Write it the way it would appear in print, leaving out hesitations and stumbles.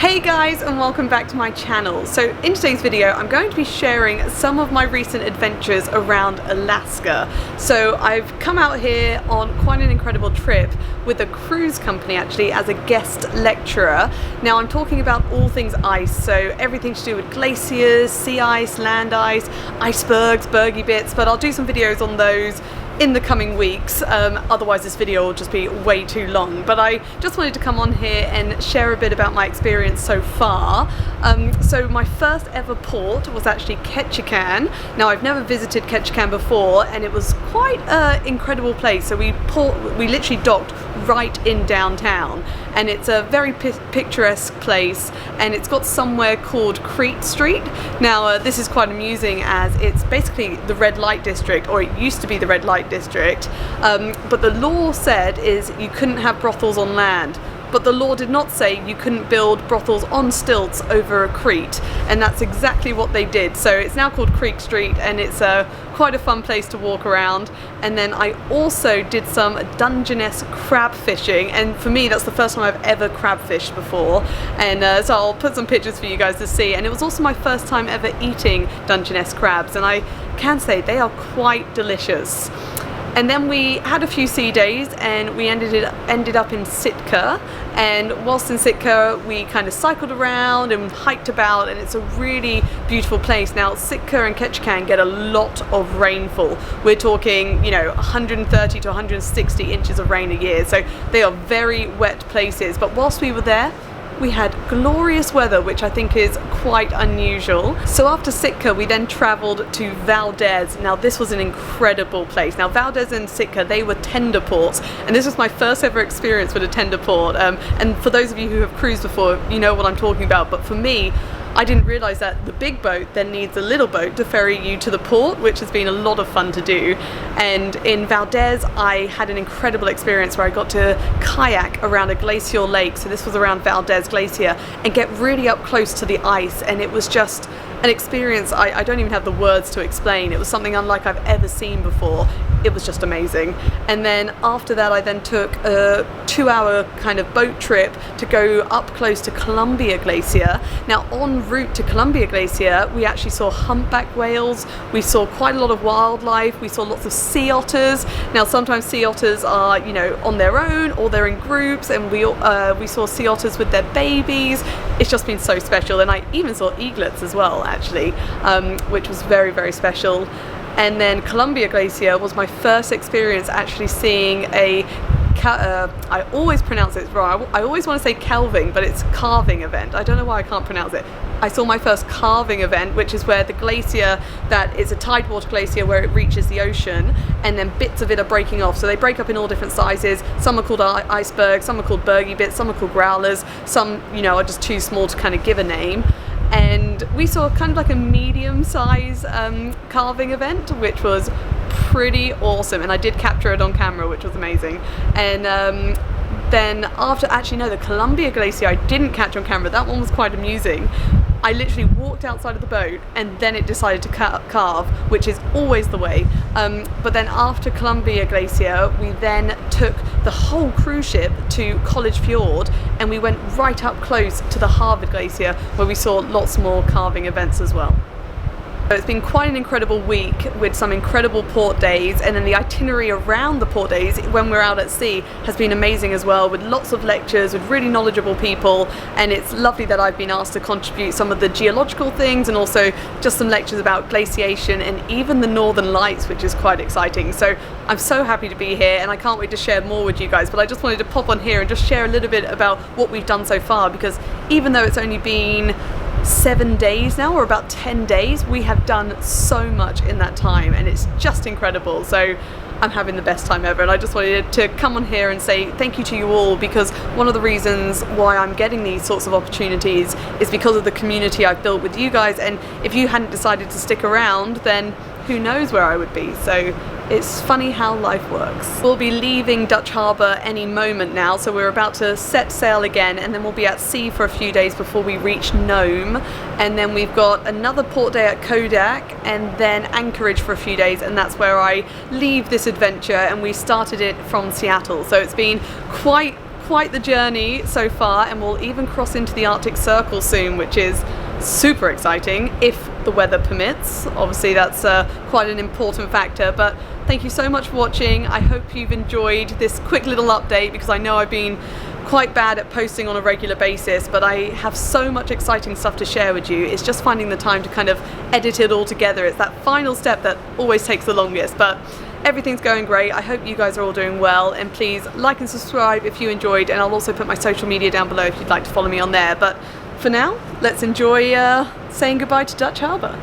Hey guys, and welcome back to my channel. So in today's video I'm going to be sharing some of my recent adventures around Alaska. So I've come out here on quite an incredible trip with a cruise company actually as a guest lecturer. Now I'm talking about all things ice, so everything to do with glaciers, sea ice, land ice, icebergs, bergy bits, but I'll do some videos on those in the coming weeks, otherwise this video will just be way too long. But I just wanted to come on here and share a bit about my experience so far. So my first ever port was actually Ketchikan. Now I've never visited Ketchikan before and it was quite an incredible place. So we literally docked right in downtown and it's a very picturesque place, and it's got somewhere called Crete Street. Now this is quite amusing as it's basically the red light district, or it used to be the red light district, but the law said is you couldn't have brothels on land, but the law did not say you couldn't build brothels on stilts over a creek, and that's exactly what they did. So it's now called Crete Street and it's quite a fun place to walk around. And then I also did some Dungeness crab fishing, and for me that's the first time I've ever crab fished before, and so I'll put some pictures for you guys to see. And it was also my first time ever eating Dungeness crabs, and I can say they are quite delicious. And then we had a few sea days and we ended up in Sitka, and whilst in Sitka we kind of cycled around and hiked about, and it's a really beautiful place. Now Sitka and Ketchikan get a lot of rainfall. We're talking, you know, 130 to 160 inches of rain a year, so they are very wet places. But whilst we were there, we had glorious weather, which I think is quite unusual. So after Sitka we then travelled to Valdez. Now this was an incredible place. Now Valdez and Sitka, they were tender ports, and this was my first ever experience with a tender port, and for those of you who have cruised before, you know what I'm talking about. But for me, I didn't realise that the big boat then needs a little boat to ferry you to the port, which has been a lot of fun to do. And in Valdez I had an incredible experience where I got to kayak around a glacial lake, so this was around Valdez Glacier, and get really up close to the ice, and it was just an experience I don't even have the words to explain. It was something unlike I've ever seen before. It was just amazing. And then after that I then took a 2-hour kind of boat trip to go up close to Columbia Glacier. Now en route to Columbia Glacier we actually saw humpback whales, we saw quite a lot of wildlife, we saw lots of sea otters. Now sometimes sea otters are, you know, on their own or they're in groups, and we saw sea otters with their babies. It's just been so special, and I even saw eaglets as well actually, which was very, very special. And then Columbia Glacier was my first experience actually seeing I always pronounce it wrong. I always want to say calving, but it's calving event. I don't know why I can't pronounce it. I saw my first calving event, which is where the glacier, that is a tidewater glacier where it reaches the ocean, and then bits of it are breaking off. So they break up in all different sizes. Some are called icebergs, some are called bergy bits, some are called growlers, some, you know, are just too small to kind of give a name. And we saw kind of like a medium-size calving event, which was pretty awesome, and I did capture it on camera, which was amazing. And then after, actually no, the Columbia Glacier I didn't catch on camera. That one was quite amusing. I literally walked outside of the boat and then it decided to calve, which is always the way. But then after Columbia Glacier, we then took the whole cruise ship to Fjord, and we went right up close to the Harvard Glacier, where we saw lots more calving events as well. So it's been quite an incredible week with some incredible port days, and then the itinerary around the port days when we're out at sea has been amazing as well, with lots of lectures with really knowledgeable people. And it's lovely that I've been asked to contribute some of the geological things and also just some lectures about glaciation and even the northern lights, which is quite exciting. So I'm so happy to be here and I can't wait to share more with you guys. But I just wanted to pop on here and just share a little bit about what we've done so far, because even though it's only been 7 days now, or about 10 days, we have done so much in that time, and it's just incredible. So I'm having the best time ever, and I just wanted to come on here and say thank you to you all, because one of the reasons why I'm getting these sorts of opportunities is because of the community I've built with you guys. And if you hadn't decided to stick around, then who knows where I would be. So it's funny how life works. We'll be leaving Dutch Harbour any moment now, so we're about to set sail again, and then we'll be at sea for a few days before we reach Nome, and then we've got another port day at Kodak, and then Anchorage for a few days, and that's where I leave this adventure. And we started it from Seattle, so it's been quite quite the journey so far, and we'll even cross into the Arctic Circle soon, which is super exciting if the weather permits. Obviously that's quite an important factor, but thank you so much for watching. I hope you've enjoyed this quick little update, because I know I've been quite bad at posting on a regular basis, but I have so much exciting stuff to share with you. It's just finding the time to kind of edit it all together. It's that final step that always takes the longest, but everything's going great. I hope you guys are all doing well, and please like and subscribe if you enjoyed, and I'll also put my social media down below if you'd like to follow me on there. But for now, let's enjoy saying goodbye to Dutch Harbour.